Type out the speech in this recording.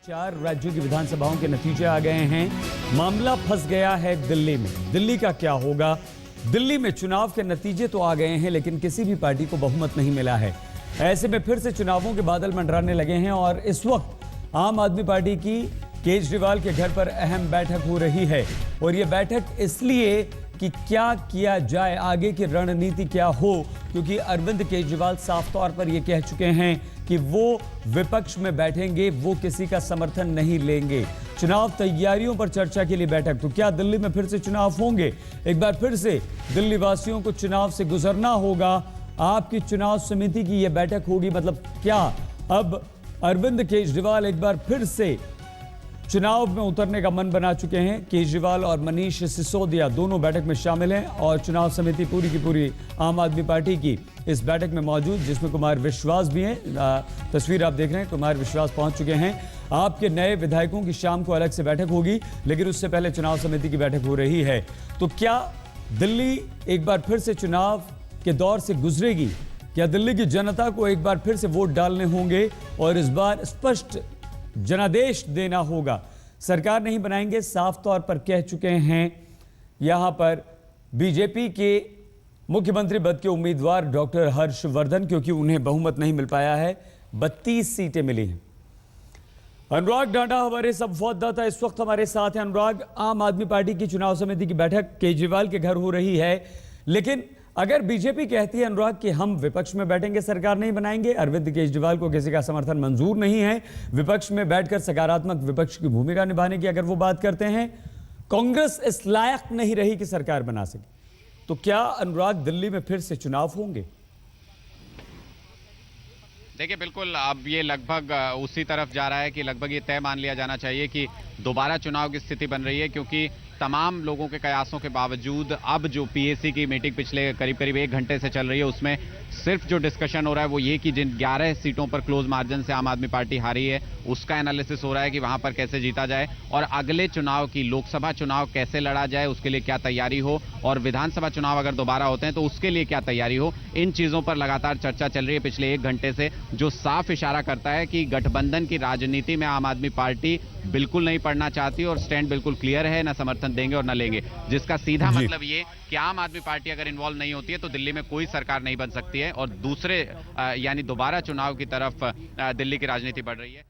4 राज्यों की विधानसभाओं के नतीजे आ गए हैं। मामला फंस गया है दिल्ली में। दिल्ली का क्या होगा? दिल्ली में चुनाव के नतीजे तो आ गए हैं, लेकिन किसी भी पार्टी को बहुमत नहीं मिला है। ऐसे में फिर से चुनावों के बादल मंडराने लगे हैं और इस वक्त आम आदमी पार्टी की केजरीवाल के घर पर अहम बैठक हो रही है। और यह बैठक इसलिए कि क्या किया जाए, आगे की रणनीति क्या हो, क्योंकि अरविंद केजरीवाल साफ तौर पर यह कह चुके हैं कि वो विपक्ष में बैठेंगे, वो किसी का समर्थन नहीं लेंगे। चुनाव तैयारियों पर चर्चा के लिए बैठक। तो क्या दिल्ली में फिर से चुनाव होंगे? एक बार फिर से दिल्ली वासियों को चुनाव से गुजरना होगा। आपकी चुनाव समिति की यह बैठक होगी। मतलब क्या अब अरविंद केजरीवाल एक बार फिर से चुनाव में उतरने का मन बना चुके हैं? केजरीवाल और मनीष सिसोदिया दोनों बैठक में शामिल हैं और चुनाव समिति पूरी की पूरी आम आदमी पार्टी की इस बैठक में मौजूद, जिसमें कुमार विश्वास भी हैं। तस्वीर आप देख रहे हैं, कुमार विश्वास पहुंच चुके हैं। आपके नए विधायकों की शाम को अलग से बैठक होगी, लेकिन उससे पहले चुनाव समिति की बैठक हो रही है। तो क्या दिल्ली एक बार फिर से चुनाव के दौर से गुजरेगी? क्या दिल्ली की जनता को एक बार फिर से वोट डालने होंगे और इस बार स्पष्ट जनादेश देना होगा? सरकार नहीं बनाएंगे, साफ तौर पर कह चुके हैं यहां पर बीजेपी के मुख्यमंत्री पद के उम्मीदवार डॉक्टर हर्षवर्धन, क्योंकि उन्हें बहुमत नहीं मिल पाया है। 32 सीटें मिली हैं। अनुराग डांडा हमारे संवाददाता इस वक्त हमारे साथ हैं। अनुराग, आम आदमी पार्टी की चुनाव समिति की बैठक केजरीवाल के घर हो रही है, लेकिन अगर बीजेपी कहती है अनुराग कि हम विपक्ष में बैठेंगे, सरकार नहीं बनाएंगे, अरविंद केजरीवाल को किसी का समर्थन मंजूर नहीं है, विपक्ष में बैठकर सकारात्मक विपक्ष की भूमिका निभाने की अगर वो बात करते हैं, कांग्रेस इस लायक नहीं रही कि सरकार बना सके, तो क्या अनुराग दिल्ली में फिर से चुनाव होंगे? देखिए, बिल्कुल अब ये लगभग उसी तरफ जा रहा है कि लगभग ये तय मान लिया जाना चाहिए कि दोबारा चुनाव की स्थिति बन रही है, क्योंकि तमाम लोगों के कयासों के बावजूद अब जो पीएसी की मीटिंग पिछले करीब 1 घंटे से चल रही है, उसमें सिर्फ जो डिस्कशन हो रहा है वो ये कि जिन 11 सीटों पर क्लोज मार्जिन से आम आदमी पार्टी हारी है, उसका एनालिसिस हो रहा है कि वहां पर कैसे जीता जाए और अगले चुनाव की लोकसभा चुनाव कैसे लड़ा जाए, उसके लिए क्या तैयारी हो, और विधानसभा चुनाव अगर दोबारा होते हैं तो उसके लिए क्या तैयारी हो। इन चीजों पर लगातार चर्चा चल रही है पिछले 1 घंटे से, जो साफ इशारा करता है कि गठबंधन की राजनीति में आम आदमी पार्टी बिल्कुल नहीं पड़ना चाहती और स्टैंड बिल्कुल क्लियर है, ना समर्थन देंगे और ना लेंगे। जिसका सीधा मतलब ये कि आम आदमी पार्टी अगर इन्वॉल्व नहीं होती है तो दिल्ली में कोई सरकार नहीं बन सकती है और दूसरे यानी दोबारा चुनाव की तरफ दिल्ली की राजनीति बढ़ रही है।